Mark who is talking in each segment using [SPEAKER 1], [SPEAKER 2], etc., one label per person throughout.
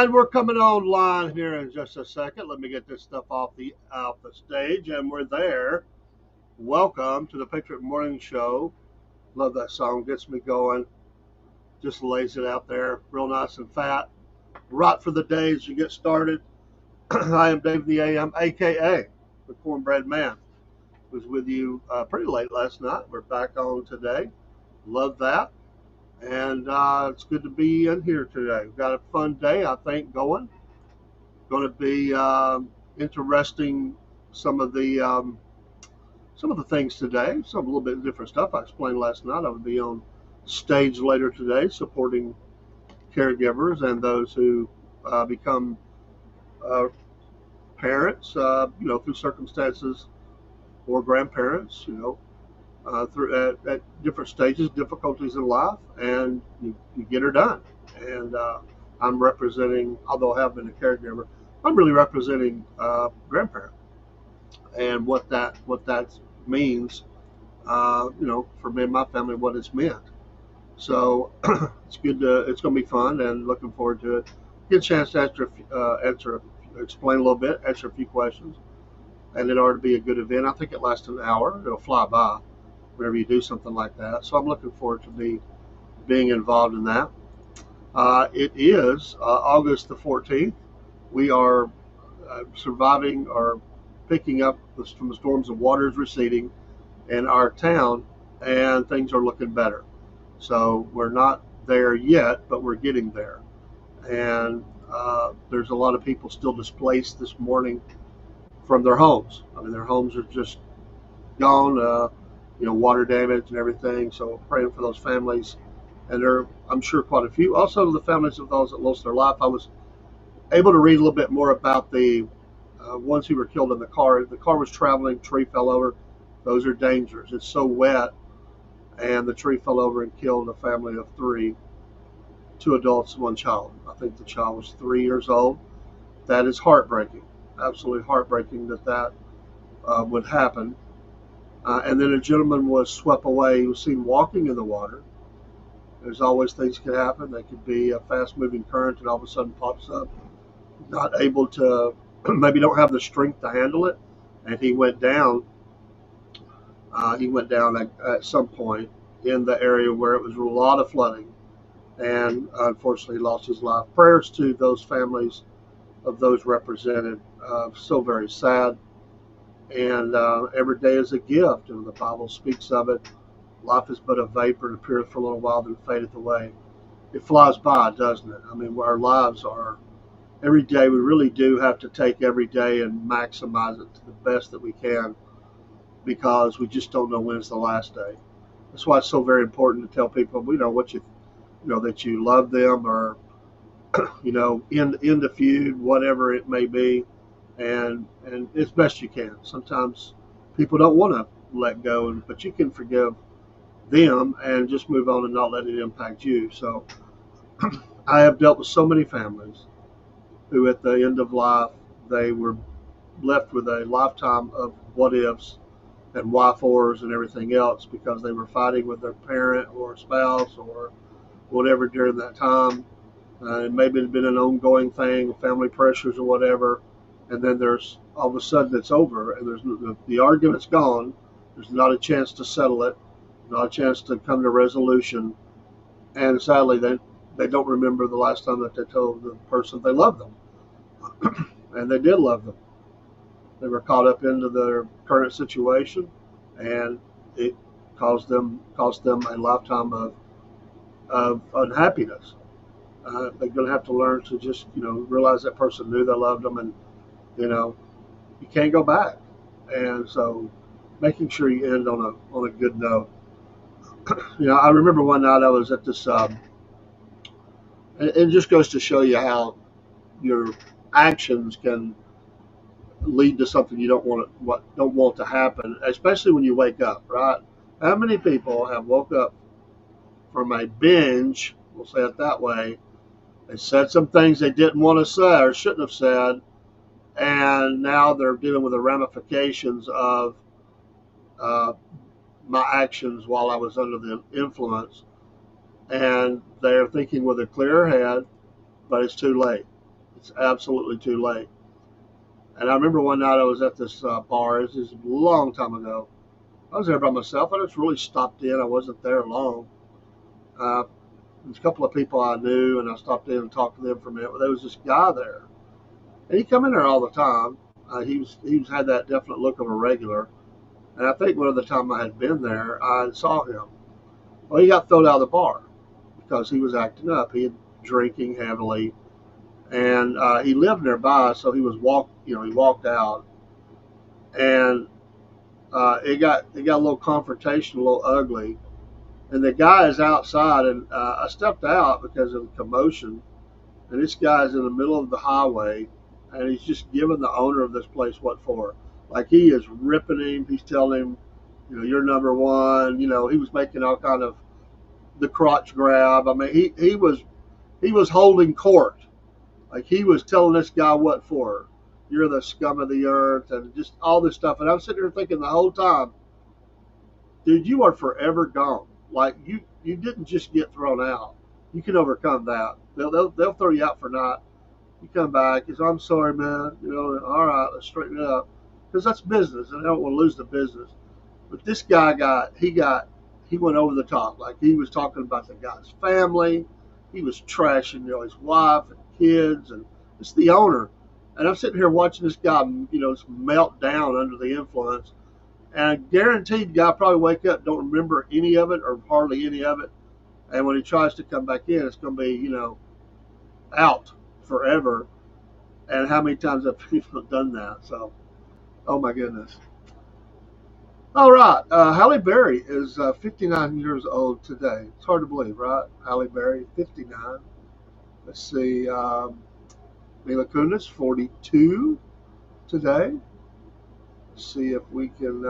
[SPEAKER 1] And we're coming online here in just a second. Let me get this stuff off the stage, and we're there. Welcome to the Patriot Morning Show. Love that song. Gets me going. Just lays it out there, real nice and fat. Right for the day as you get started. I am Dave the AM, aka the Cornbread Man. Was with you pretty late last night. We're back on today. Love that. And it's good to be in here today. We've got a fun day, I think, going. Going to be interesting. Some of the some of the things today. Some a little bit different stuff. I explained last night. I would be on stage later today, supporting caregivers and those who become uh, parents. Through circumstances or grandparents. Through at different stages, difficulties in life, and you get her done. And I'm representing, although I have been a caregiver, I'm really representing grandparent and what that means. For me and my family, what it's meant. So it's good to it's going to be fun and looking forward to it. Get a chance to explain a little bit, answer a few questions, and it ought to be a good event. I think it lasts an hour. It'll fly by whenever you do something like that. So I'm looking forward to being involved in that. It is August the 14th. We are surviving or picking up from the storms of waters receding in our town, and things are looking better. So we're not there yet, but we're getting there. And there's a lot of people still displaced this morning from their homes. I mean, their homes are just gone. Water damage and everything. So praying for those families, and there are, I'm sure, quite a few. Also, the families of those that lost their life. I was able to read a little bit more about the ones who were killed in the car. The car was traveling, tree fell over. Those are dangers. It's so wet, and the tree fell over and killed a family of three, two adults and one child. I think the child was 3 years old. That is heartbreaking, absolutely heartbreaking that would happen. And then a gentleman was swept away. He was seen walking in the water. There's always things can happen. They could be a fast-moving current that all of a sudden pops up. Not able to, maybe don't have the strength to handle it, and he went down. He went down at some point in the area where it was a lot of flooding, and unfortunately lost his life. Prayers to those families of those represented. So very sad. And every day is a gift, and the Bible speaks of it. Life is but a vapor, it appeareth for a little while, then fadeth away. It flies by, doesn't it? I mean, our lives are every day. We really do have to take every day and maximize it to the best that we can, because we just don't know when it's the last day. That's why it's so very important to tell people, that you love them, or end the feud, whatever it may be, and as best you can. Sometimes people don't want to let go, but you can forgive them and just move on and not let it impact you. So I have dealt with so many families who, at the end of life, they were left with a lifetime of what ifs and why fors and everything else, because they were fighting with their parent or spouse or whatever during that time. Maybe it's been an ongoing thing, family pressures or whatever, and then there's all of a sudden it's over, and the argument's gone. There's not a chance to settle it, not a chance to come to resolution, and sadly they don't remember the last time that they told the person they loved them, and they did love them. They were caught up into their current situation, and it cost them a lifetime of unhappiness. They're going to have to learn to just realize that person knew they loved them, and you know you can't go back. And so making sure you end on a good note. I remember one night I was at this. It just goes to show you how your actions can lead to something you don't want to happen, especially when you wake up. Right? How many people have woke up from a binge? We'll say it that way. They said some things they didn't want to say or shouldn't have said, and now they're dealing with the ramifications of uh, my actions while I was under the influence. And they're thinking with a clear head, but it's too late. It's absolutely too late. And I remember one night I was at this bar. This is a long time ago. I was there by myself. I just really stopped in. I wasn't there long. There's a couple of people I knew, and I stopped in and talked to them for a minute. But there was this guy there, and he come in there all the time. He was had that definite look of a regular. And I think one of the time I had been there, I saw him. Well, he got thrown out of the bar because he was acting up. He had drinking heavily, and he lived nearby, so he walked out, and it got a little confrontation, a little ugly. And the guy is outside, and I stepped out because of the commotion. And this guy's in the middle of the highway, and he's just giving the owner of this place what for. Like he is ripping him. He's telling him, you're number one. He was making all kind of the crotch grab. I mean, he was holding court. Like he was telling this guy what for. You're the scum of the earth, and just all this stuff. And I'm sitting there thinking the whole time, dude, you are forever gone. Like you didn't just get thrown out. You can overcome that. They'll throw you out for naught. You come back, you say, I'm sorry, man. All right, let's straighten it up, because that's business, and I don't want to lose the business. But this guy he went over the top. Like he was talking about the guy's family. He was trashing, his wife and kids, and it's the owner. And I'm sitting here watching this guy, melt down under the influence. And I guaranteed the guy probably wake up, don't remember any of it or hardly any of it. And when he tries to come back in, it's going to be, out forever. And how many times have people done that? So, oh my goodness. All right. Halle Berry is 59 years old today. It's hard to believe, right? Halle Berry, 59. Let's see. Mila Kunis, 42 today. Let's see if we can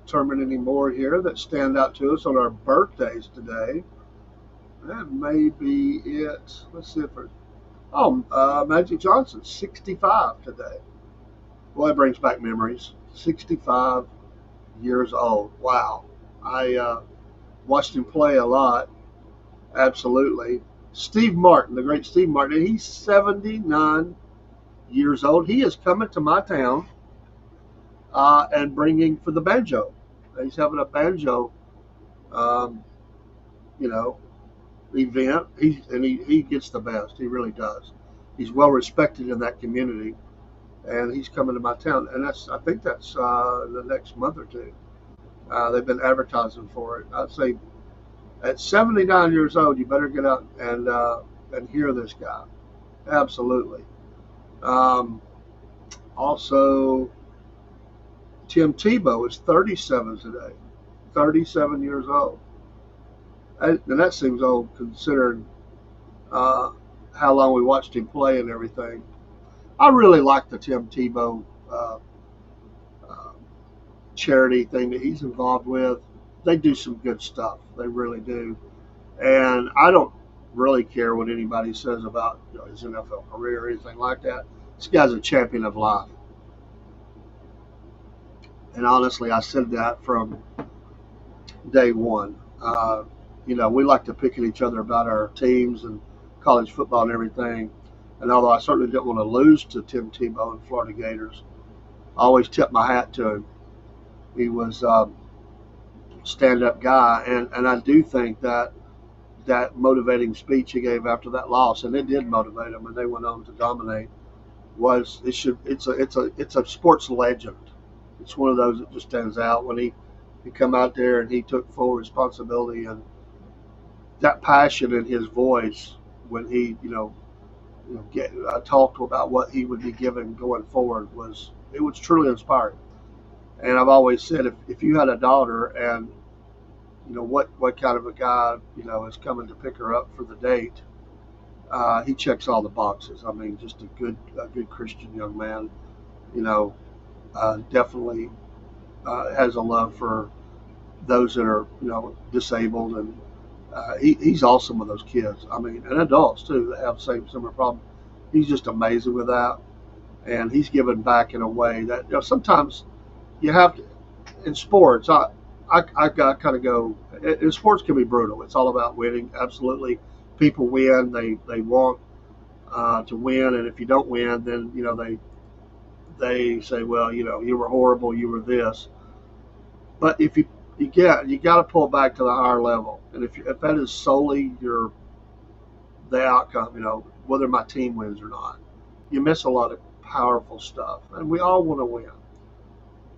[SPEAKER 1] determine any more here that stand out to us on our birthdays today. That may be it. Let's see if Magic Johnson, 65 today. Well, that brings back memories. 65 years old. Wow. I watched him play a lot. Absolutely. Steve Martin, the great Steve Martin, he's 79 years old. He is coming to my town and bringing for the banjo. He's having a banjo, event. He gets the best. He really does. He's well respected in that community, and he's coming to my town. And I think that's the next month or two. They've been advertising for it. I'd say at 79 years old, you better get out and hear this guy. Absolutely. Also, Tim Tebow is 37 today. 37 years old. And that seems old considering how long we watched him play and everything. I really like the Tim Tebow charity thing that he's involved with. They do some good stuff. They really do. And I don't really care what anybody says about his NFL career or anything like that. This guy's a champion of life. And honestly, I said that from day one. We like to pick at each other about our teams and college football and everything. And although I certainly didn't want to lose to Tim Tebow and Florida Gators, I always tipped my hat to him. He was a stand-up guy, and I do think that motivating speech he gave after that loss, and it did motivate them, and they went on to dominate. It's a sports legend. It's one of those that just stands out when he come out there and he took full responsibility, and that passion in his voice when he talked about what he would be given going forward was truly inspiring. And I've always said if you had a daughter and what kind of a guy is coming to pick her up for the date, he checks all the boxes. I mean, just a good Christian young man. Definitely has a love for those that are disabled, and he's awesome with those kids. I mean, and adults too that have similar problems. He's just amazing with that, and he's given back in a way that sometimes you have to. In sports, I kind of go. In sports can be brutal. It's all about winning. Absolutely, people win. They want to win, and if you don't win, then they say, well, you were horrible, you were this. But if you got to pull back to the higher level, and if that is solely the outcome, whether my team wins or not, you miss a lot of powerful stuff, and we all want to win.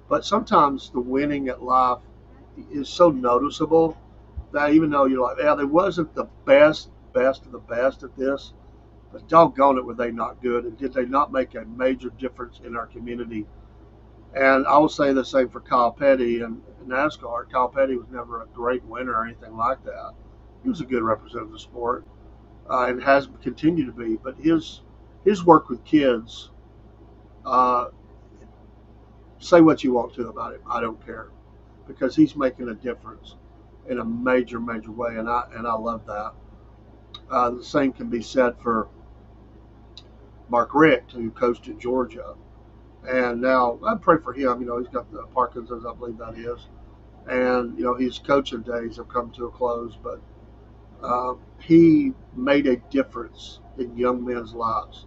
[SPEAKER 1] But sometimes the winning at life is so noticeable that even though you're like, yeah, they wasn't the best of the best at this, but doggone it, were they not good? And did they not make a major difference in our community? And I will say the same for Kyle Petty and NASCAR. Kyle Petty was never a great winner or anything like that. He was a good representative of the sport, and has continued to be. But his work with kids, uh, say what you want to about him, I don't care, because he's making a difference in a major, major way, and I love that. The same can be said for Mark Richt, who coached at Georgia, and now I pray for him. He's got the Parkinson's, I believe that is, and his coaching days have come to a close. But he made a difference in young men's lives.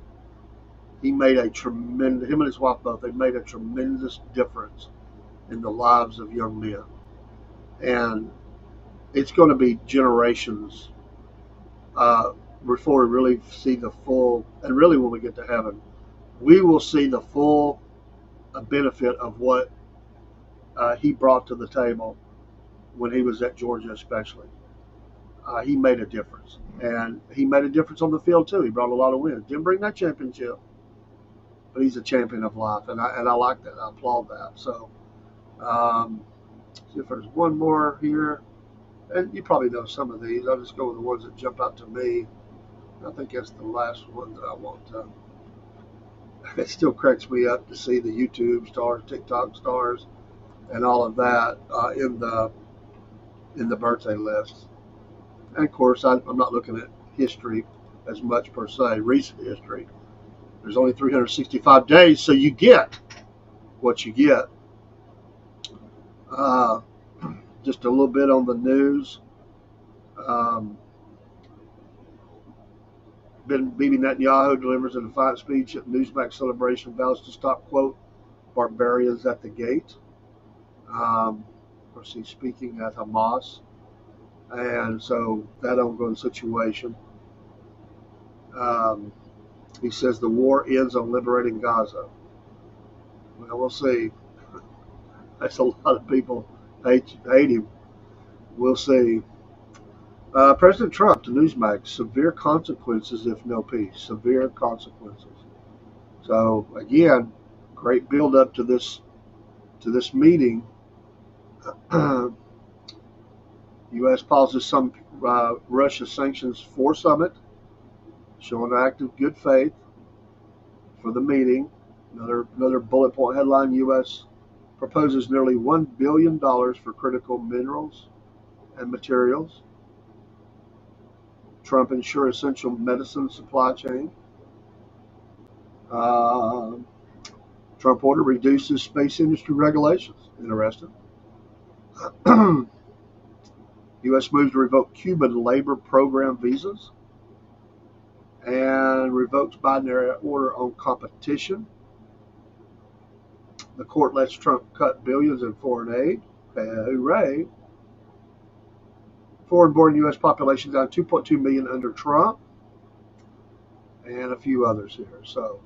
[SPEAKER 1] He made a tremendous. Him and his wife both. They made a tremendous difference in the lives of young men, and it's going to be generations before we really see the full. And really, when we get to heaven, we will see the full benefit of what he brought to the table when he was at Georgia, especially. He made a difference, and he made a difference on the field too. He brought a lot of wins. Didn't bring that championship, but he's a champion of life, and I like that. I applaud that. So, see if there's one more here, and you probably know some of these. I'll just go with the ones that jump out to me. I think that's the last one that I want to. It still cracks me up to see the YouTube stars, TikTok stars, and all of that in the birthday list. And of course, I'm not looking at history as much per se, recent history. There's only 365 days, so you get what you get. Just a little bit on the news. Bibi Netanyahu delivers a defiant speech at Newsmax celebration, vows to stop, quote, barbarians at the gate. Of course, he's speaking at Hamas. And so that ongoing situation. He says the war ends on liberating Gaza. Well, we'll see. That's a lot of people hate him. We'll see. President Trump to Newsmax, severe consequences if no peace. Severe consequences. So again, great build up to this meeting. U.S. pauses some Russia sanctions for summit, showing an act of good faith for the meeting. Another bullet point headline: U.S. proposes nearly $1 billion for critical minerals and materials. Trump ensure essential medicine supply chain. Trump order reduces space industry regulations. Interesting. U.S. moves to revoke Cuban labor program visas and revokes Biden order on competition. The court lets Trump cut billions in foreign aid. Hooray. Foreign-born U.S. population down 2.2 million under Trump, and a few others here. So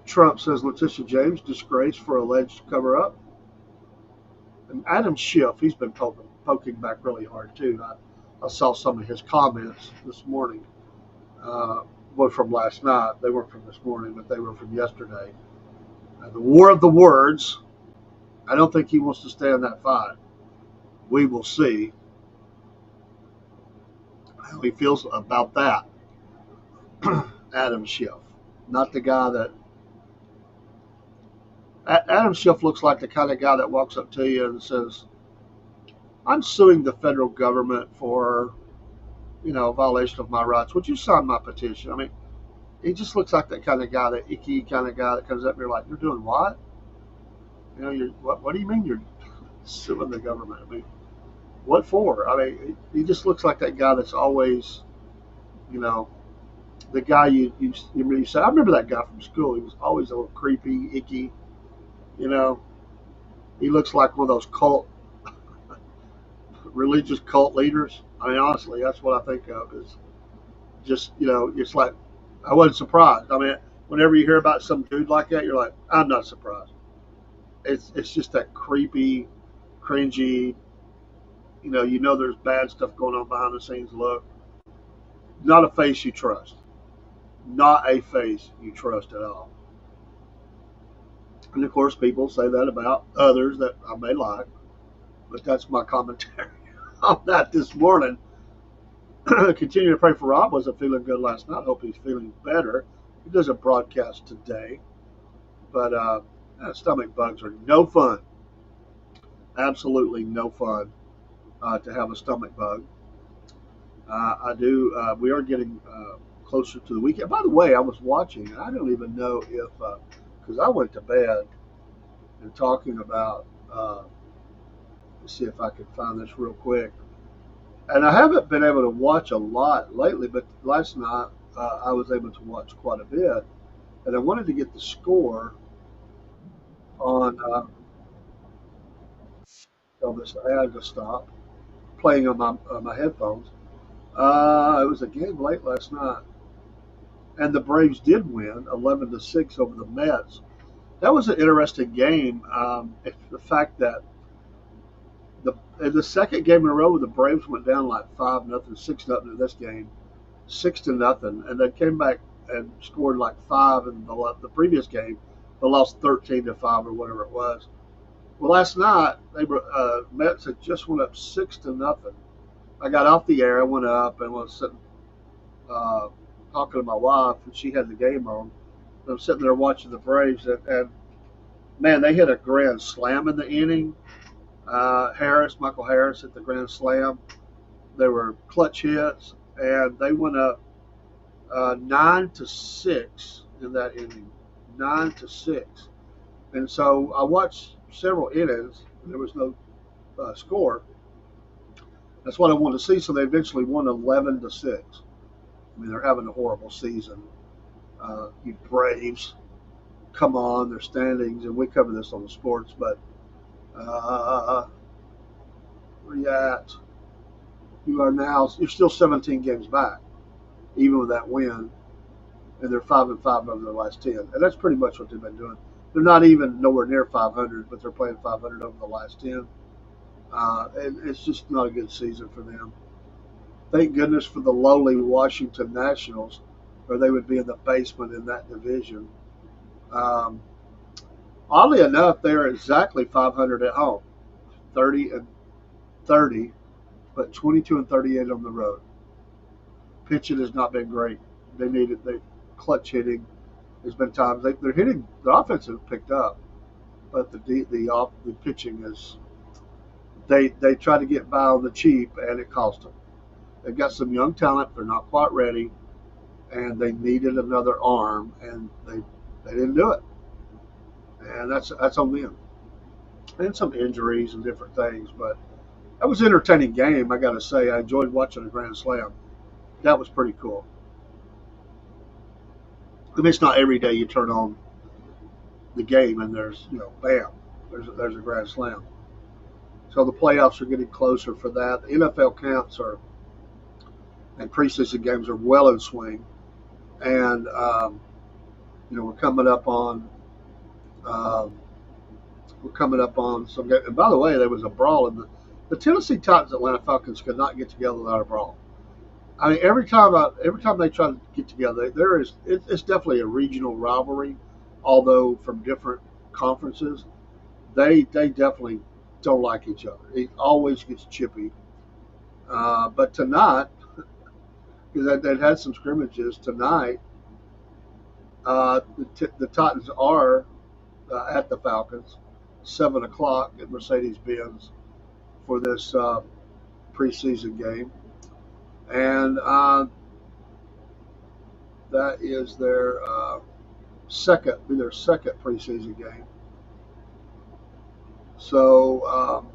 [SPEAKER 1] Trump says Letitia James disgraced for alleged cover-up. And Adam Schiff, he's been poking back really hard too. I saw some of his comments this morning. Were from last night. They weren't from this morning, but they were from yesterday. The war of the words. I don't think he wants to stay in that fight. We will see how he feels about that. Adam Schiff, not the guy that. Adam Schiff looks like the kind of guy that walks up to you and says, "I'm suing the federal government for, violation of my rights. Would you sign my petition?" I mean, he just looks like that kind of guy, that icky kind of guy that comes up and you're like, "You're doing what? What do you mean you're suing the government? I mean, what for?" I mean, he just looks like that guy that's always, The guy you said, I remember that guy from school. He was always a little creepy, icky. You know, he looks like one of those religious cult leaders. I mean, honestly, that's what I think of. Is just it's like I wasn't surprised. I mean, whenever you hear about some dude like that, you're like, I'm not surprised. It's just that creepy, cringy. There's bad stuff going on behind the scenes. Look, not a face you trust. Not a face you trust at all. And of course, people say that about others that I may like, but that's my commentary on that this morning. Continue to pray for Rob. Wasn't feeling good last night. Hope he's feeling better. He doesn't broadcast today, but stomach bugs are no fun. Absolutely no fun to have a stomach bug. I do. We are getting closer to the weekend. By the way, I was watching, and I don't even know if because I went to bed and talking about. Let's see if I can find this real quick. And I haven't been able to watch a lot lately, but last night I was able to watch quite a bit, and I wanted to get the score on. This I had to stop playing on my headphones. It was a game late last night, and the Braves did win 11-6 over the Mets. That was an interesting game. The fact that in the second game in a row, the Braves went down like 5-0, 6-0 in this game, 6-0, and they came back and scored like five in the previous game, but lost 13-5 or whatever it was. Well, last night they were Mets had just went up 6-0. I got off the air, I went up and was sitting talking to my wife, and she had the game on. I'm sitting there watching the Braves, and man, they hit a grand slam in the inning. Michael Harris hit the grand slam. They were clutch hits, and they went up 9-6 in that inning, 9-6. And so I watched several innings, and there was no score. That's what I wanted to see. So they eventually won 11-6. I mean, they're having a horrible season. You Braves, come on, their standings, and we cover this on the sports, but where you at? You're still 17 games back, even with that win, and they're 5-5 over their last 10, and that's pretty much what they've been doing. They're not even nowhere near 500, but they're playing 500 over the last 10. And it's just not a good season for them. Thank goodness for the lowly Washington Nationals, or they would be in the basement in that division. Oddly enough, they are exactly 500 at home, 30-30, but 22-38 on the road. Pitching has not been great. They clutch hitting. There's been times they're hitting. The offense has picked up, but the pitching is. They try to get by on the cheap, and it cost them. They've got some young talent. They're not quite ready, and they needed another arm, and they didn't do it. And that's on them. And some injuries and different things, but that was an entertaining game. I got to say, I enjoyed watching the Grand Slam. That was pretty cool. I mean, it's not every day you turn on the game and there's bam, there's a Grand Slam. So the playoffs are getting closer for that. The NFL camps and preseason games are well in swing, and we're coming up on some game. And by the way, there was a brawl in the Tennessee Titans Atlanta Falcons could not get together without a brawl. I mean, every time they try to get together, it's definitely a regional rivalry, although from different conferences, they definitely don't like each other. It always gets chippy. But tonight, because they've had some scrimmages tonight, the Titans are at the Falcons, 7 o'clock at Mercedes-Benz for this preseason game, and that is their second preseason game. So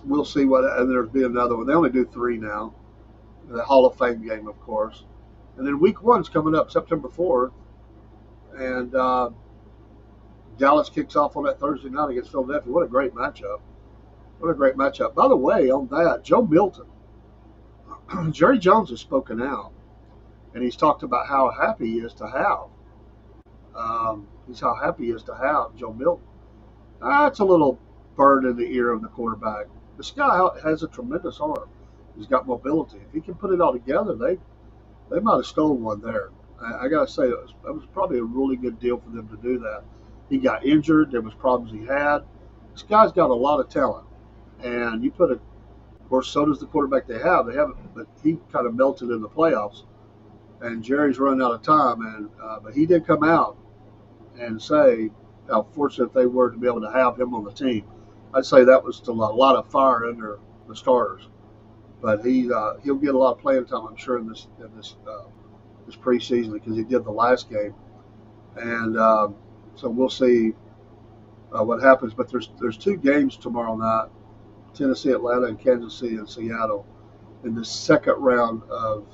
[SPEAKER 1] we'll see and there'll be another one. They only do three now. The Hall of Fame game, of course. And then week one's coming up September 4th, and Dallas kicks off on that Thursday night against Philadelphia. What a great matchup! What a great matchup. By the way, on that, Joe Milton, Jerry Jones has spoken out, and he's talked about how happy he is to have. He's how happy he is to have Joe Milton. That's a little bird in the ear of the quarterback. This guy has a tremendous arm. He's got mobility. If he can put it all together, they might have stolen one there. I got to say, it was probably a really good deal for them to do that. He got injured. There was problems he had. This guy's got a lot of talent. And you put a, of course, so does the quarterback they have. They haven't, but he kind of melted in the playoffs. And Jerry's running out of time. But he did come out and say how fortunate they were to be able to have him on the team. I'd say that was still a lot of fire under the starters. But he'll get a lot of playing time, I'm sure, in this preseason because he did the last game. And so we'll see what happens. But there's two games tomorrow night: Tennessee, Atlanta, and Kansas City and Seattle in the second round of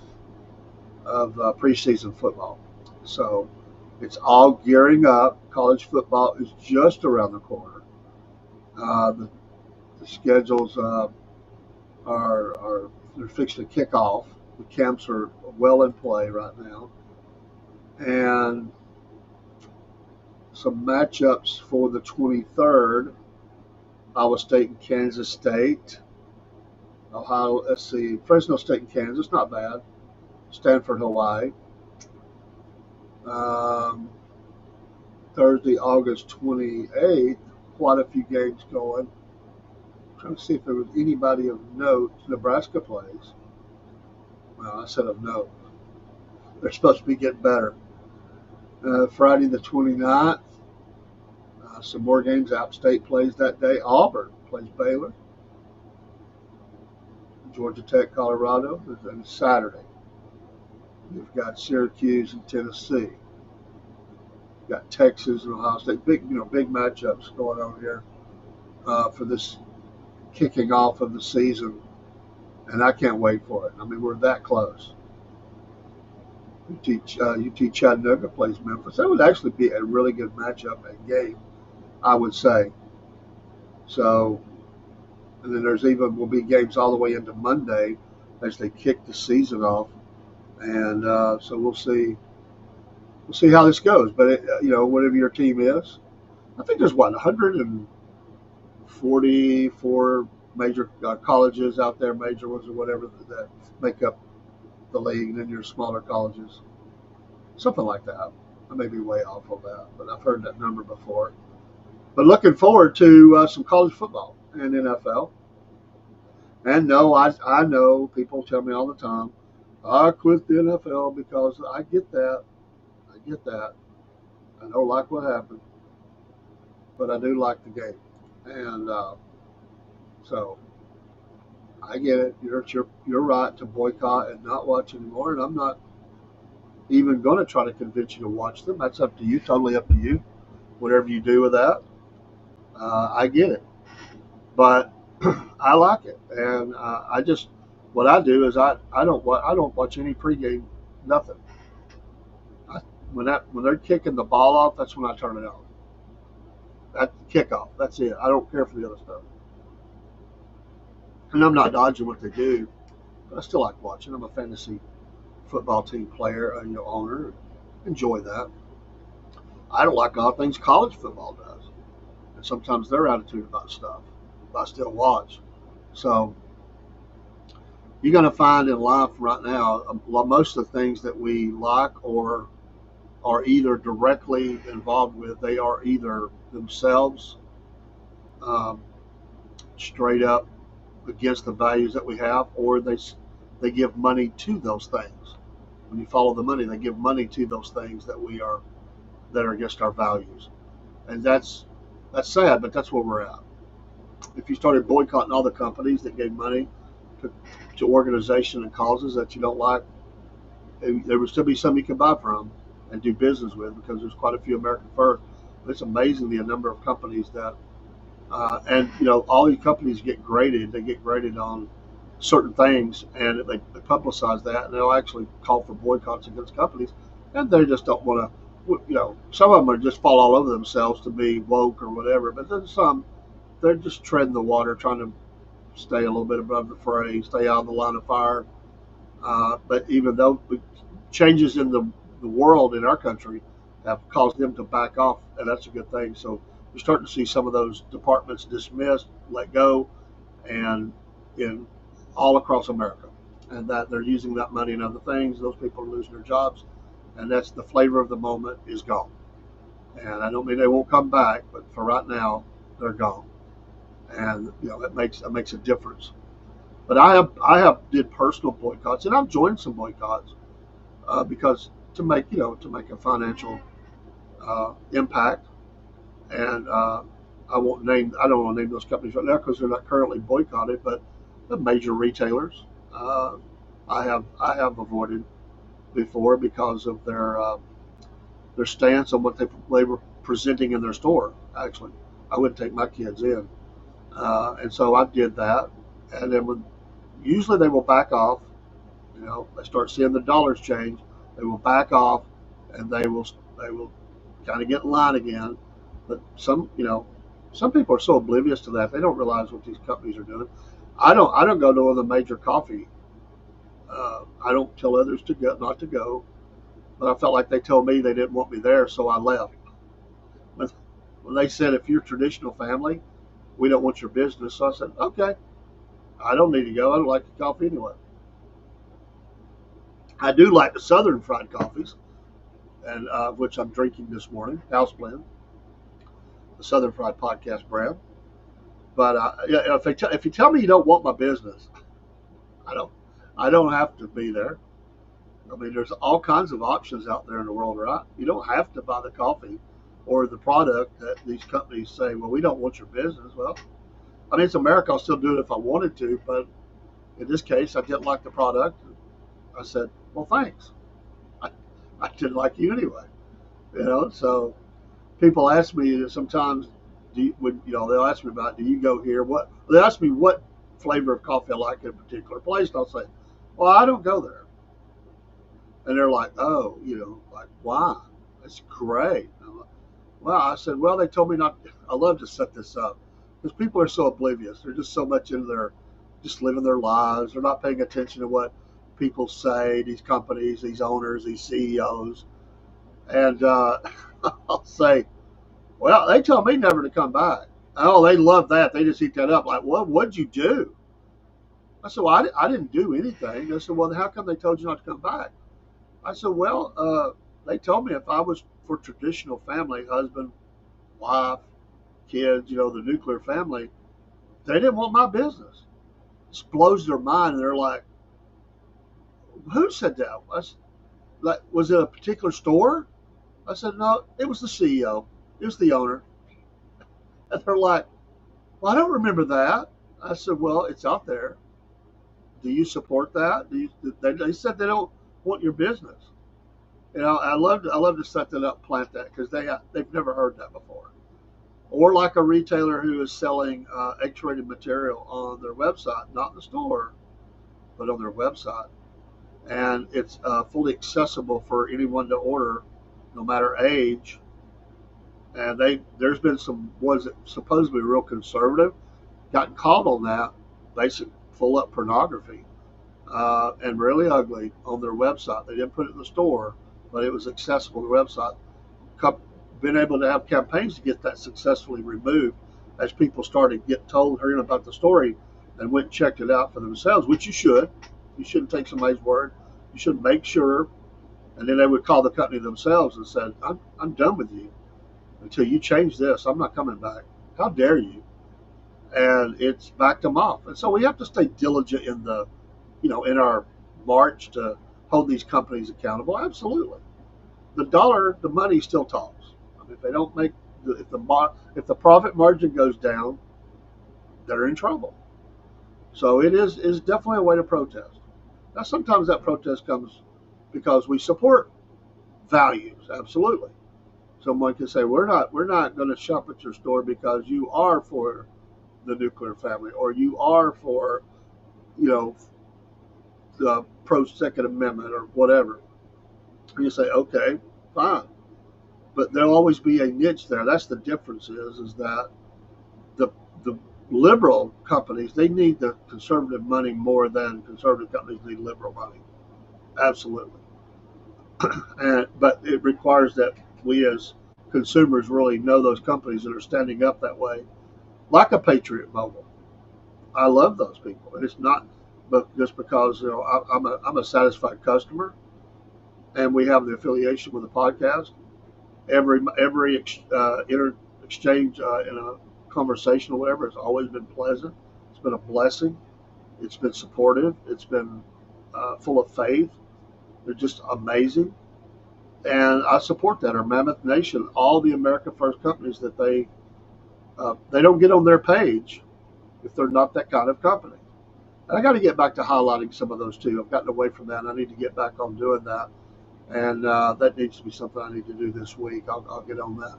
[SPEAKER 1] preseason football. So it's all gearing up. College football is just around the corner. The schedules are they're fixed to kick off. The camps are well in play right now, and some matchups for the 23rd: Iowa State and Kansas State. Ohio, let's see, Fresno State and Kansas, not bad. Stanford, Hawaii. Thursday, August 28th, quite a few games going. I'm trying to see if there was anybody of note. Nebraska plays. Well, I said of note. They're supposed to be getting better. Friday the 29th, some more games. App State plays that day. Auburn plays Baylor. Georgia Tech, Colorado, and Saturday. You've got Syracuse and Tennessee. You've got Texas and Ohio State. Big matchups going on here for this kicking off of the season, and I can't wait for it. I mean, we're that close. UT Chattanooga plays Memphis. That would actually be a really good matchup and game, I would say. So, and then will be games all the way into Monday as they kick the season off, and so we'll see how this goes. But whatever your team is, I think there's 144 major colleges out there, major ones or whatever that make up the league, and then your smaller colleges, something like that. I may be way off on that, but I've heard that number before. But looking forward to some college football and NFL. And no, I know people tell me all the time, I quit the NFL because I get that. I don't like what happened, but I do like the game. And so I get it. You're right to boycott and not watch anymore. And I'm not even going to try to convince you to watch them. That's up to you. Totally up to you. Whatever you do with that, I get it. But I like it, and what I do is I don't watch any pregame, nothing. When they're kicking the ball off, that's when I turn it on. That's the kickoff. That's it. I don't care for the other stuff. And I'm not dodging what they do, but I still like watching. I'm a fantasy football team player, owner. Enjoy that. I don't like all things college football does, and sometimes their attitude about stuff. But I still watch. So you're going to find in life right now, most of the things that we like or are either directly involved with, they are either themselves straight up against the values that we have, or they give money to those things. When you follow the money, they give money to those things that are against our values, and that's sad, but that's where we're at. If you started boycotting all the companies that gave money to organizations and causes that you don't like, there would still be some you can buy from and do business with, because there's quite a few American first. But it's amazing the number of companies that, and all these companies get graded. They get graded on certain things, and they publicize that, and they'll actually call for boycotts against companies, and they just don't want to. Some of them are just fall all over themselves to be woke or whatever, but then some they're just treading the water, trying to stay a little bit above the fray, stay out of the line of fire. But even though changes in the world in our country have caused them to back off, and that's a good thing. So we're starting to see some of those departments dismissed, let go, and in all across America, and that they're using that money in other things. Those people are losing their jobs, and that's the flavor of the moment is gone. And I don't mean they won't come back, but for right now, they're gone, and it makes a difference. But I have did personal boycotts, and I've joined some boycotts because to make a financial impact, and I don't want to name those companies right now because they're not currently boycotted, but the major retailers I have avoided before because of their stance on what they were presenting in their store. Actually, I wouldn't take my kids in, and so I did that, and then usually they will back off. They start seeing the dollars change, they will back off, and they will kind of get in line again. But some people are so oblivious to that they don't realize what these companies are doing. I don't go to one of the major coffee. I don't tell others to go, not to go, but I felt like they told me they didn't want me there, so I left. When, when they said if you're a traditional family, we don't want your business, so I said okay, I don't need to go. I don't like the coffee anyway. I do like the Southern fried coffees, and which I'm drinking this morning, house blend, the Southern Fried Podcast brand. But yeah, if you tell me you don't want my business, I don't I don't have to be there. I mean, there's all kinds of options out there in the world, right? You don't have to buy the coffee or the product that these companies say, well, we don't want your business. Well, I mean, it's America. I'll still do it if I wanted to, but in this case, I didn't like the product. I said, well, thanks. I, I didn't like you anyway, So people ask me sometimes, they'll ask me about, do you go here? They ask me what flavor of coffee I like in a particular place, and I'll say, well, I don't go there. And they're like, oh, like, why? That's great. Well, I said, well, they told me not. I love to set this up because people are so oblivious. They're just so much into just living their lives. They're not paying attention to what people say, these companies, these owners, these CEOs. And I'll say, well, they told me never to come back. Oh, they love that. They just eat that up. Like, well, what'd you do? I said, well, I didn't do anything. They said, well, then how come they told you not to come back? I said, well, they told me if I was for traditional family, husband, wife, kids, the nuclear family, they didn't want my business. It blows their mind. And they're like, who said that? I said, like, was it a particular store? I said, no, it was the CEO. It was the owner. And they're like, well, I don't remember that. I said, well, it's out there. Do you support that? They said they don't want your business. I love to set that up, plant that, because they've never heard that before. Or like a retailer who is selling X-rated material on their website, not in the store, but on their website, and it's fully accessible for anyone to order, no matter age. And there's been some ones that supposedly real conservative, gotten caught on that, basic full up pornography, and really ugly on their website. They didn't put it in the store, but it was accessible on the website. Been able to have campaigns to get that successfully removed as people started get told, hearing about the story, and went and checked it out for themselves, which you should. You shouldn't take somebody's word. You should make sure. And then they would call the company themselves and said, I'm done with you until you change this. I'm not coming back. How dare you? And it's backed them off. And so we have to stay diligent in our march to hold these companies accountable. Absolutely. The money still talks. I mean, if they don't make, if the profit margin goes down, they're in trouble. So it is definitely a way to protest. Now, sometimes that protest comes because we support values. Absolutely. Someone can say, we're not going to shop at your store because you are for the nuclear family, or you are for you know, the pro Second Amendment or whatever. And you say, okay, fine, but there'll always be a niche there. That's the difference is that the the liberal companies, they need the conservative money more than conservative companies need liberal money. Absolutely. But it requires that we as consumers really know those companies that are standing up that way, like a Patriot Mobile. I love those people, and it's not, but just because I'm a satisfied customer, and we have the affiliation with the podcast. Every exchange in a conversation or whatever has always been pleasant. It's been a blessing. It's been supportive. It's been full of faith. They're just amazing, and I support that. Our Mammoth Nation, all the America First companies that they don't get on their page if they're not that kind of company. And I got to get back to highlighting some of those too. I've gotten away from that. And I need to get back on doing that, and that needs to be something I need to do this week. I'll get on that.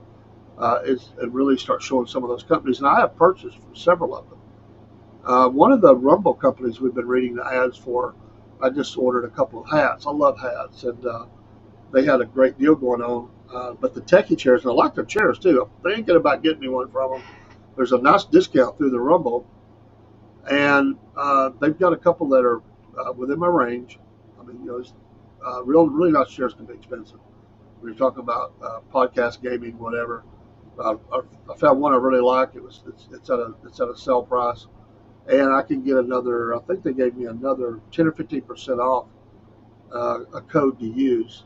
[SPEAKER 1] Is and really start showing some of those companies, and I have purchased from several of them. One of the Rumble companies we've been reading the ads for, I just ordered a couple of hats. I love hats, and they had a great deal going on. But the techie chairs, and I like their chairs too. I'm thinking about getting me one from them. There's a nice discount through the Rumble, and they've got a couple that are within my range. I mean, really nice chairs can be expensive. When you're talking about podcast gaming, whatever. I found one I really like. It's at a sell price, and I can get another. I think they gave me another 10 or 15% off a code to use,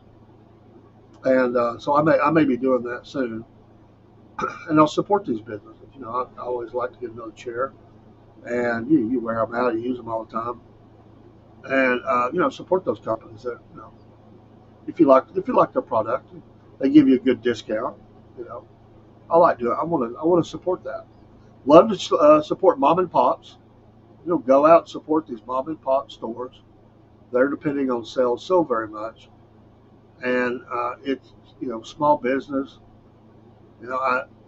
[SPEAKER 1] and so I may be doing that soon, and I'll support these businesses. I always like to get another chair, and you wear them out, you use them all the time, and support those companies that if you like their product, they give you a good discount. You know, I like doing. I want to support that. Love to support mom and pops. Go out and support these mom and pop stores. They're depending on sales so very much, and it's small business.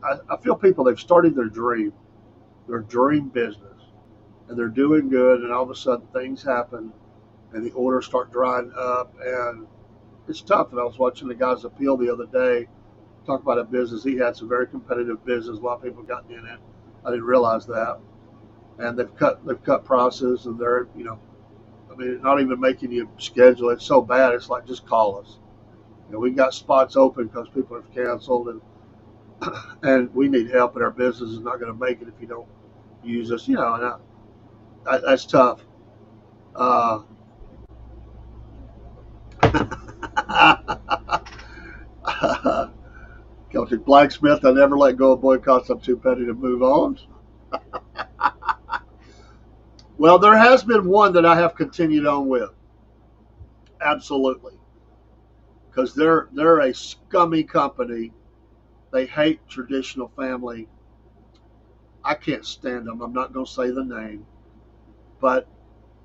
[SPEAKER 1] I feel people they've started their dream business, and they're doing good, and all of a sudden things happen, and the orders start drying up, and it's tough. And I was watching the guy's appeal the other day, talk about a business he had, some very competitive business. A lot of people got in it. I didn't realize that, and they've cut prices, and they're I mean, not even making you schedule. It's so bad. It's like, just call us. We got spots open because people have canceled, and we need help, and our business is not going to make it if you don't use us. And that's tough. Uh, Celtic Blacksmith, I never let go of boycotts. I'm too petty to move on. Well, there has been one that I have continued on with. Absolutely. Because they're a scummy company. They hate traditional family. I can't stand them. I'm not going to say the name, but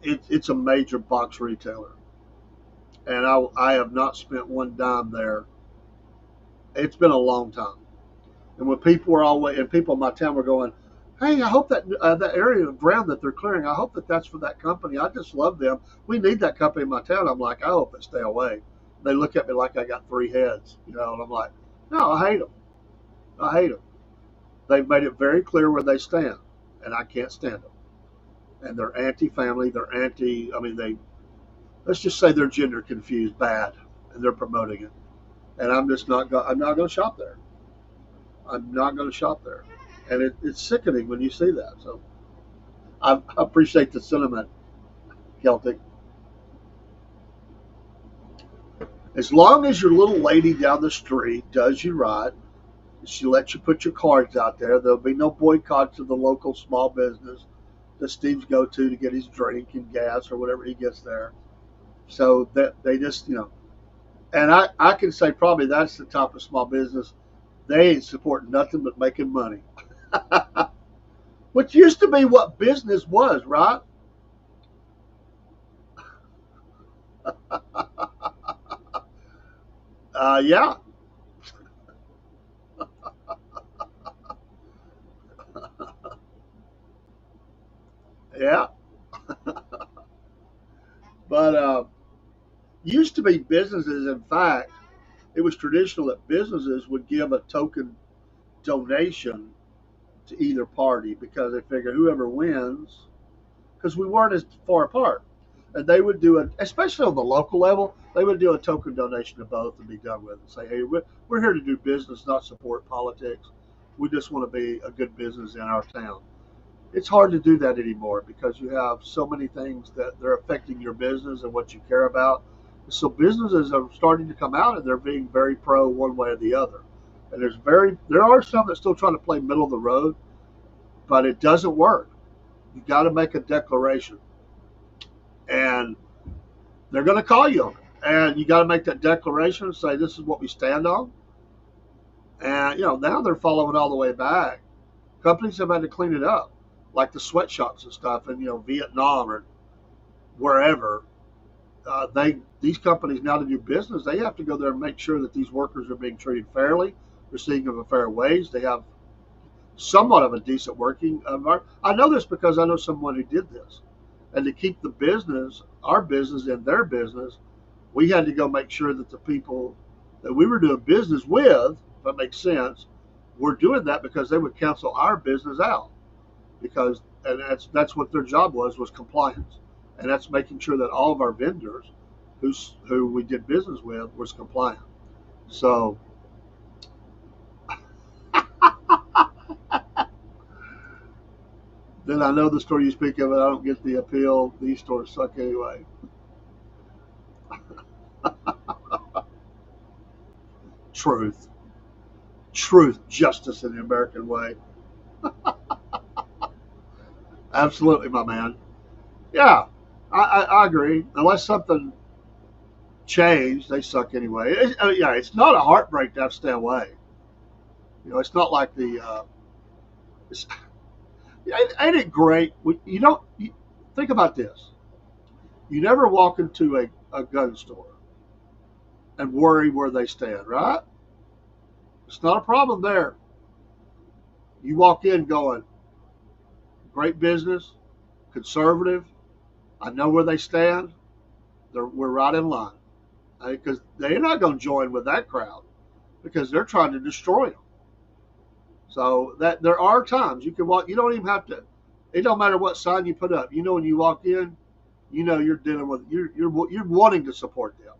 [SPEAKER 1] it's a major box retailer, and I have not spent one dime there. It's been a long time. And when people were always and people in my town were going, "Hey, I hope that area of ground that they're clearing, I hope that's for that company. I just love them. We need that company in my town." I'm like, I hope they stay away. They look at me like I got three heads, and I'm like, no, I hate them. I hate them. They've made it very clear where they stand, and I can't stand them. And they're anti-family. They're anti. I mean, let's just say they're gender confused, bad, and they're promoting it. And I'm just not. I'm not going to shop there. I'm not going to shop there, and it's sickening when you see that. So I appreciate the sentiment, Celtic. As long as your little lady down the street does you right, she lets you put your cards out there. There'll be no boycotts of the local small business that Steve's go to get his drink and gas or whatever he gets there. So that they just, and I can say probably that's the type of small business. They ain't supporting nothing but making money, which used to be what business was, right? Yeah, yeah. But used to be businesses, in fact, it was traditional that businesses would give a token donation to either party because they figure whoever wins, because we weren't as far apart. And they would do it, especially on the local level, they would do a token donation to both and be done with it. Say, hey, we're here to do business, not support politics. We just want to be a good business in our town. It's hard to do that anymore because you have so many things that they're affecting your business and what you care about. So businesses are starting to come out and they're being very pro one way or the other. And there are some that still trying to play middle of the road, but it doesn't work. You got to make a declaration, and they're going to call you on it. And you got to make that declaration and say this is what we stand on. And now they're following all the way back. Companies have had to clean it up, like the sweatshops and stuff in Vietnam or wherever. These companies now to do business, they have to go there and make sure that these workers are being treated fairly, receiving a fair wage. They have somewhat of a decent working environment. I know this because I know someone who did this. And to keep the business, our business, and their business, we had to go make sure that the people that we were doing business with, if that makes sense, were doing that because they would cancel our business out. Because and that's what their job was compliance. And that's making sure that all of our vendors who we did business with was compliant. So then I know the story you speak of, and I don't get the appeal. These stores suck anyway. Truth, truth, justice in the American way. Absolutely, my man. Yeah, I agree. Unless something changed, they suck anyway. Yeah, it's not a heartbreak to have to stay away. It's not like it's, ain't it great? You don't think about this. You never walk into a gun store and worry where they stand, right? It's not a problem there. You walk in going, great business, conservative. I know where they stand. We're right in line because they're not going to join with that crowd because they're trying to destroy them. So that there are times you can walk. You don't even have to. It don't matter what sign you put up. When you walk in, you're dealing with you're wanting to support them.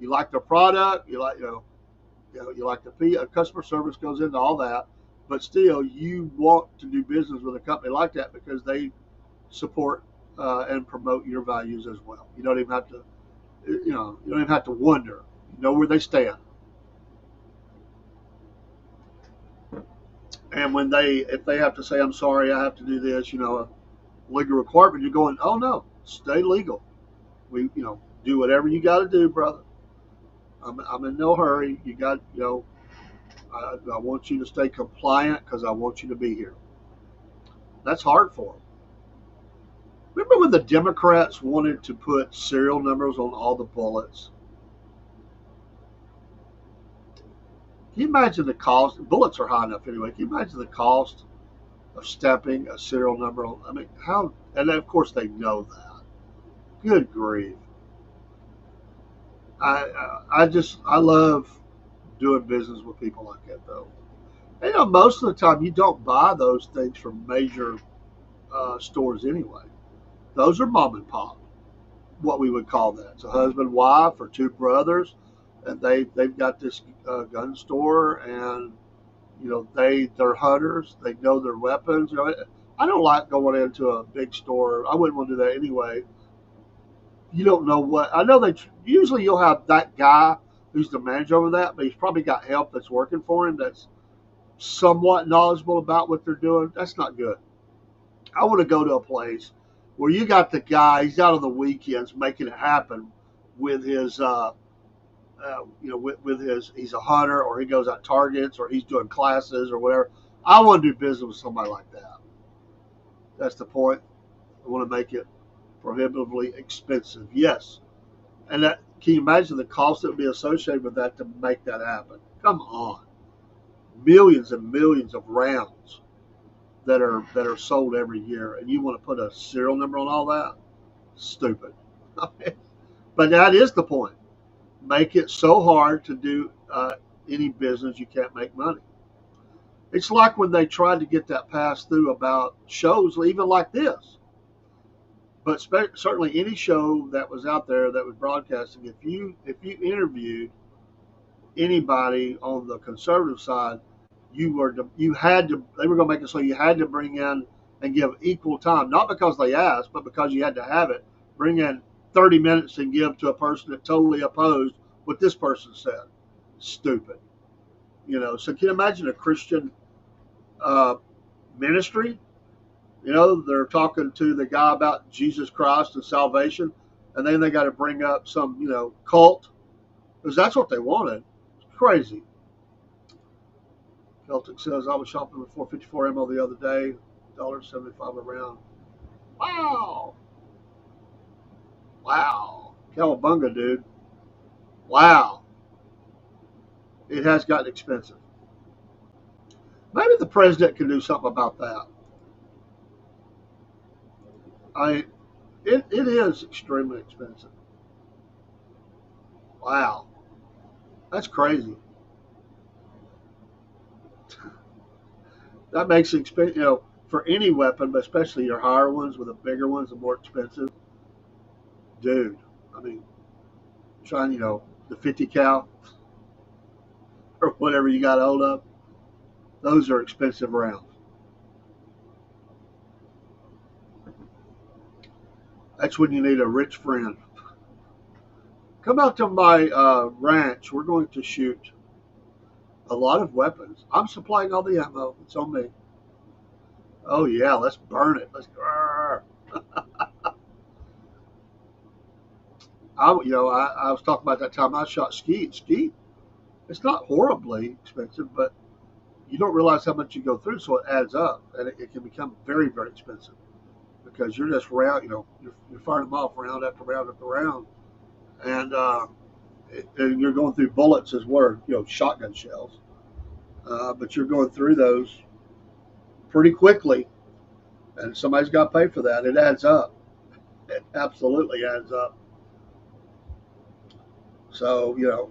[SPEAKER 1] You like their product. You like the fee. Customer service goes into all that, but still you want to do business with a company like that because they support and promote your values as well. You don't even have to. You don't even have to wonder. You know where they stand. And if they have to say, I'm sorry, I have to do this, a legal requirement, you're going, oh no, stay legal. Do whatever you got to do, brother. I'm in no hurry. You got, I want you to stay compliant because I want you to be here. That's hard for them. Remember when the Democrats wanted to put serial numbers on all the bullets? Can you imagine the cost? Bullets are high enough anyway. Can you imagine the cost of stamping a serial number on? I mean, how? And of course they know that. Good grief! I love doing business with people like that though. And, most of the time you don't buy those things from major stores anyway. Those are mom and pop, what we would call that. It's a husband, wife, or two brothers, and they've got this gun store, and they're hunters. They know their weapons. I don't like going into a big store. I wouldn't want to do that anyway. You don't know what. I know they usually you'll have that guy who's the manager over that, but he's probably got help that's working for him that's somewhat knowledgeable about what they're doing. That's not good. I want to go to a place where you got the guy. He's out on the weekends making it happen with his with his, he's a hunter or he goes out targets or he's doing classes or whatever. I want to do business with somebody like that. That's the point. I want to make it prohibitively expensive. Yes. And can you imagine the cost that would be associated with that to make that happen? Come on. Millions and millions of rounds that are sold every year and you want to put a serial number on all that? Stupid. But that is the point. Make it so hard to do any business you can't make money. It's like when they tried to get that passed through about shows, even like this. But certainly any show that was out there that was broadcasting, if you interviewed anybody on the conservative side, you had to. They were going to make it so you had to bring in and give equal time, not because they asked, but because you had to have it. Bring in 30 minutes and give to a person that totally opposed what this person said. Stupid, So can you imagine a Christian uh, ministry? They're talking to the guy about Jesus Christ and salvation, and then they got to bring up some, cult, because that's what they wanted. It's crazy. Celtic says, I was shopping with 454 ammo the other day, $1.75 a round. Wow. Wow. Cowabunga, dude. Wow. It has gotten expensive. Maybe the president can do something about that. I it is extremely expensive. Wow. That's crazy. That makes it expensive, for any weapon, but especially your higher ones with the bigger ones, the more expensive. Dude, I mean, trying, the 50 cal or whatever you got hold of, those are expensive rounds. That's when you need a rich friend. Come out to my ranch. We're going to shoot a lot of weapons. I'm supplying all the ammo. It's on me. Oh yeah, let's burn it. Let's. I was talking about that time I shot skeet. Skeet. It's not horribly expensive, but you don't realize how much you go through, so it adds up, and it can become very, very expensive because you're just round. You're firing them off round after round after round, and and you're going through bullets as well, shotgun shells. But you're going through those pretty quickly, and somebody's got to pay for that. It adds up. It absolutely adds up. So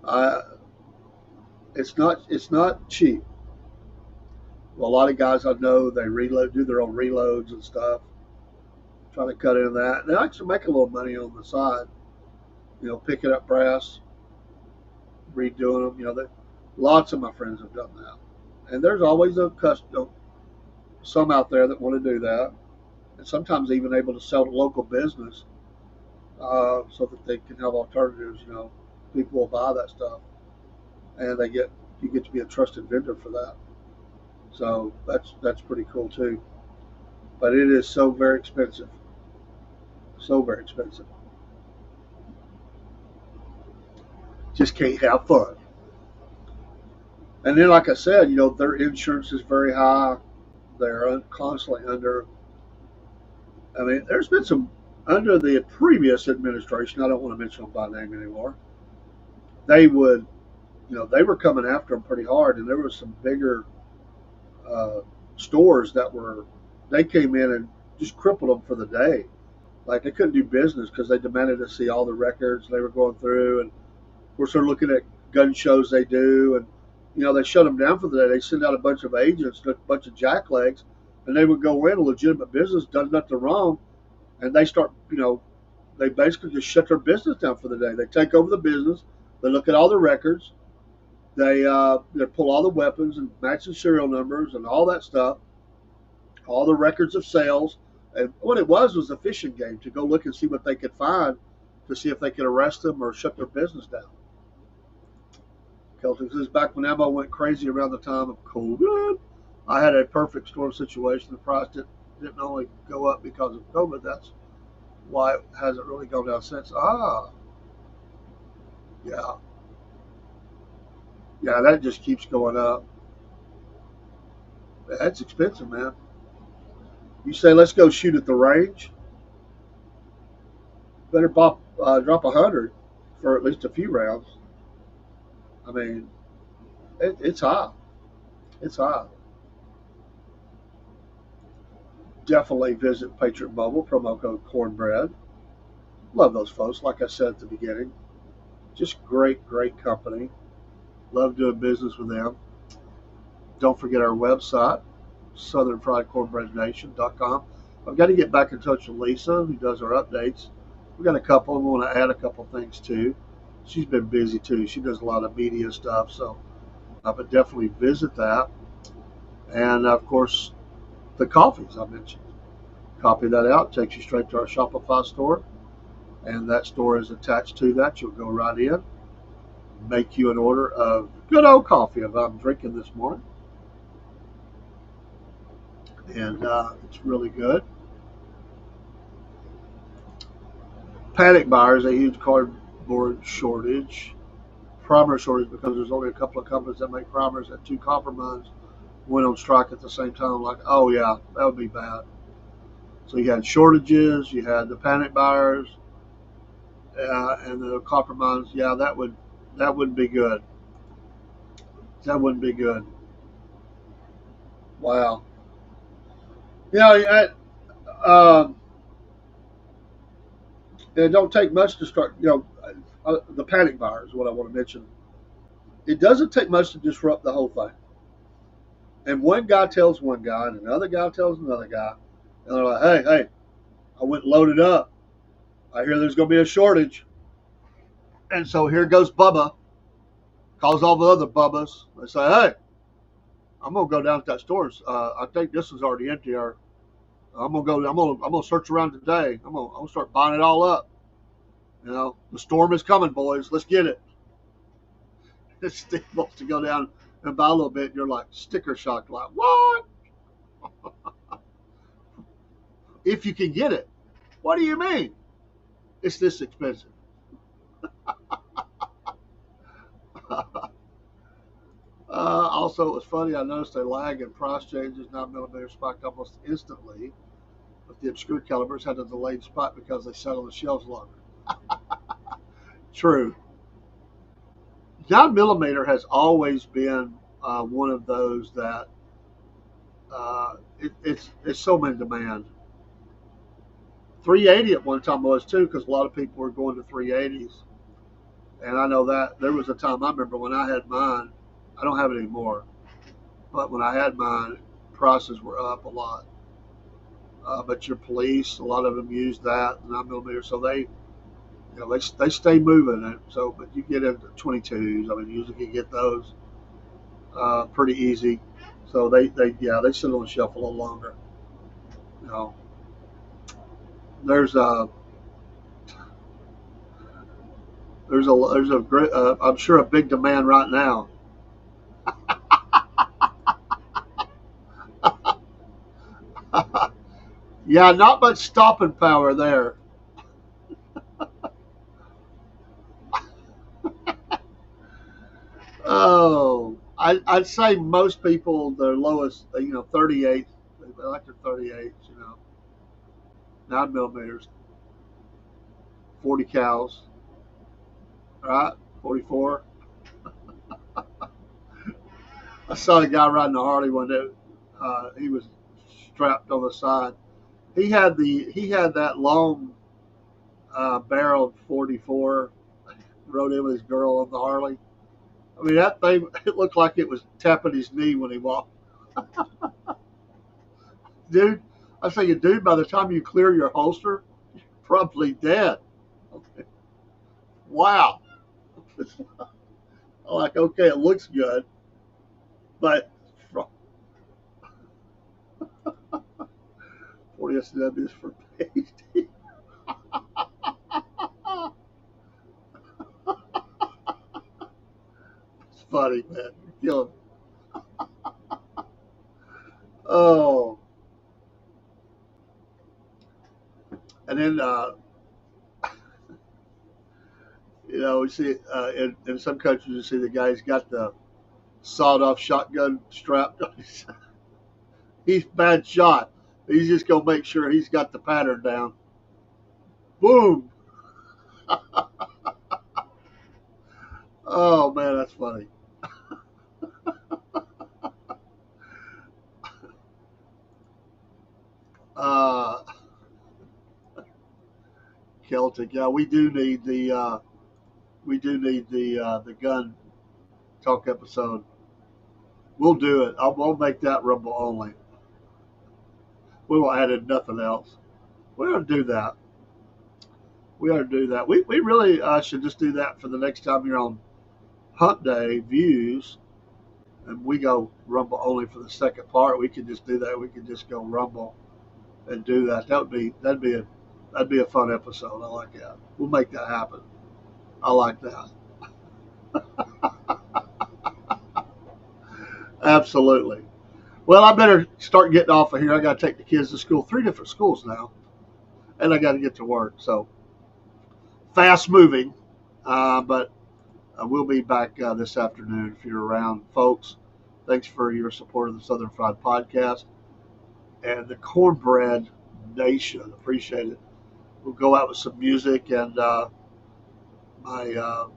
[SPEAKER 1] uh, it's not cheap. Well, a lot of guys I know they do their own reloads and stuff, trying to cut into that. And they actually make a little money on the side, picking up brass, redoing them. Lots of my friends have done that, and there's always some out there that want to do that, and sometimes even able to sell to local business so that they can have alternatives. People will buy that stuff, and you get to be a trusted vendor for that. So that's pretty cool too. But it is so very expensive, so very expensive. Just can't have fun. And then, like I said, their insurance is very high. They're constantly under. I mean, there's been some under the previous administration. I don't want to mention them by name anymore. They would, they were coming after them pretty hard, and there was some bigger uh, stores they came in and just crippled them for the day. Like they couldn't do business because they demanded to see all the records they were going through, and we're sort of looking at gun shows they do, and they shut them down for the day. They send out a bunch of agents, a bunch of jacklegs, and they would go in a legitimate business, done nothing wrong, and they start, they basically just shut their business down for the day. They take over the business, they look at all the records, they pull all the weapons and match the serial numbers and all that stuff, all the records of sales. And what it was a fishing game to go look and see what they could find to see if they could arrest them or shut their business down. Celtic says back when ammo went crazy around the time of COVID, I had a perfect storm situation. The price didn't only go up because of COVID. That's why it hasn't really gone down since. Yeah, yeah, that just keeps going up. That's expensive, man. You say let's go shoot at the range. Better drop 100 for at least a few rounds. I mean, it's high. It's high. Definitely visit Patriot Mobile, promo code Cornbread. Love those folks, like I said at the beginning. Just great, great company. Love doing business with them. Don't forget our website, southernfriedcornbreadnation.com. I've got to get back in touch with Lisa, who does our updates. We've got a couple. We want to add a couple things too. She's been busy too. She does a lot of media stuff, so but definitely visit that. And of course, the coffees I mentioned. Copy that out, takes you straight to our Shopify store, and that store is attached to that. You'll go right in, make you an order of good old coffee that I'm drinking this morning, and it's really good. Panic buyers, a huge cardboard shortage, primer shortage because there's only a couple of companies that make primers, and two copper mines went on strike at the same time. Like, oh yeah, that would be bad. So you had shortages, you had the panic buyers, and the copper mines. Yeah, that wouldn't be good. That wouldn't be good. Wow. Yeah, um, it don't take much to start. The panic buyers is what I want to mention. It doesn't take much to disrupt the whole thing. And one guy tells one guy, and another guy tells another guy, and they're like, "Hey, hey, I went and loaded up. I hear there's going to be a shortage." And so here goes Bubba, calls all the other Bubbas. They say, "Hey, I'm gonna go down to that store. I think this is already empty. Or I'm gonna go. I'm gonna search around today. I'm gonna start buying it all up. The storm is coming, boys. Let's get it." Steve wants to go down and buy a little bit. And you're like sticker shock, like what? If you can get it. What do you mean? It's this expensive. Also, it was funny. I noticed a lag in price changes. 9mm spiked almost instantly, but the obscure calibers had a delayed spike because they sat on the shelves longer. True. 9mm has always been one of those that it's so in demand. 380 at one time was too, because a lot of people were going to 380s, and I know that there was a time I remember when I had mine. I don't have it anymore, but when I had mine, prices were up a lot. But your police, a lot of them use that 9mm, so they stay moving. And so, but you get into 22s. I mean, usually you get those pretty easy. So they sit on the shelf a little longer. You know, there's a there's a great I'm sure a big demand right now. Yeah, not much stopping power there. Oh, I'd say most people their lowest 38. They like their 38. 9mm, 40 cows, right? 44. I saw a guy riding a Harley one day. He was strapped on the side. He had that long barreled 44. Rode in with his girl on the Harley. I mean, that thing, it looked like it was tapping his knee when he walked. Dude, I was thinking, dude, by the time you clear your holster, you're probably dead. Wow. I'm like, okay, it looks good, but 40 SW is for pasty. It's funny, man. You're killing me. Oh, and then, we see in some countries, you see the guy's got the sawed off shotgun strapped on his. He's bad shot. He's just gonna make sure he's got the pattern down. Boom! Oh man, that's funny. Uh, Celtic. Yeah, we do need the gun talk episode. We'll do it. We'll make that Rumble only. We won't add in nothing else. We ought to do that. We ought to do that. We really should just do that for the next time you're on Hump Day Views, and we go Rumble only for the second part. We could just do that. We could just go Rumble and do that. That'd be a fun episode. I like that. We'll make that happen. I like that. Absolutely. Well, I better start getting off of here. I got to take the kids to school. 3 different schools now, and I got to get to work. So fast moving, but we'll be back this afternoon if you're around, folks. Thanks for your support of the Southern Fried Podcast and the Cornbread Nation. Appreciate it. We'll go out with some music and my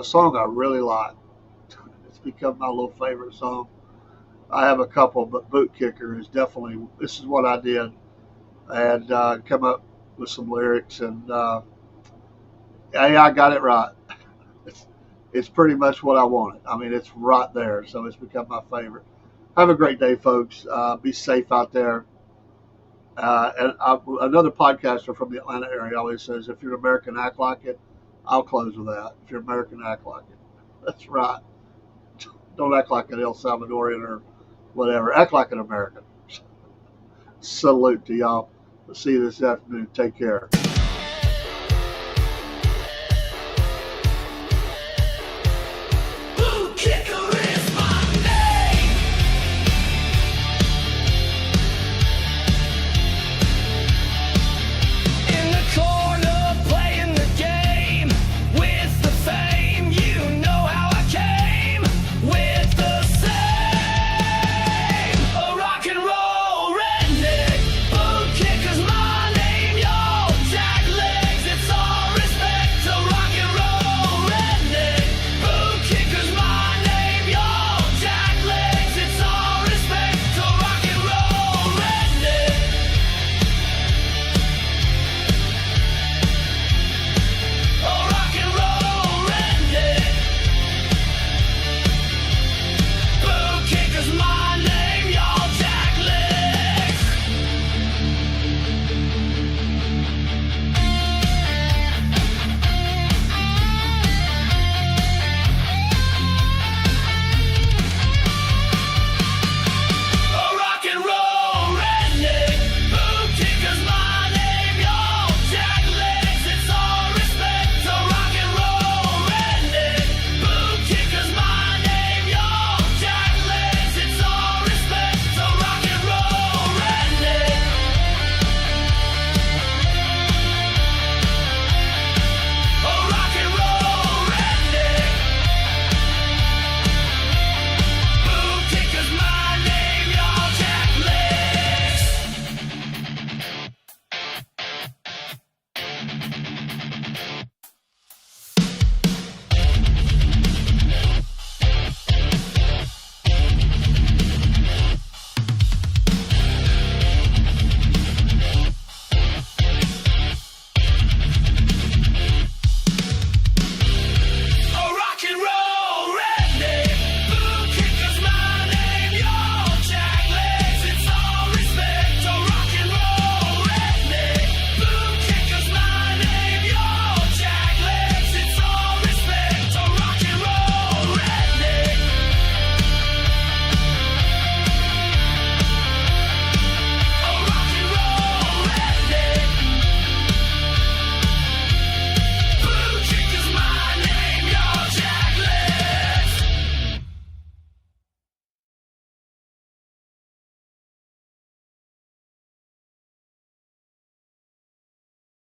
[SPEAKER 1] song I really like. It's become my little favorite song. I have a couple, but Boot Kicker is definitely, this is what I did, and come up with some lyrics, and yeah, I got it right. It's pretty much what I wanted. I mean, it's right there, so it's become my favorite. Have a great day, folks. Be safe out there. Another podcaster from the Atlanta area always says, if you're American, act like it. I'll close with that. If you're American, act like it. That's right. Don't act like an El Salvadorian or whatever. Act like an American. Salute to y'all. We'll see you this afternoon. Take care.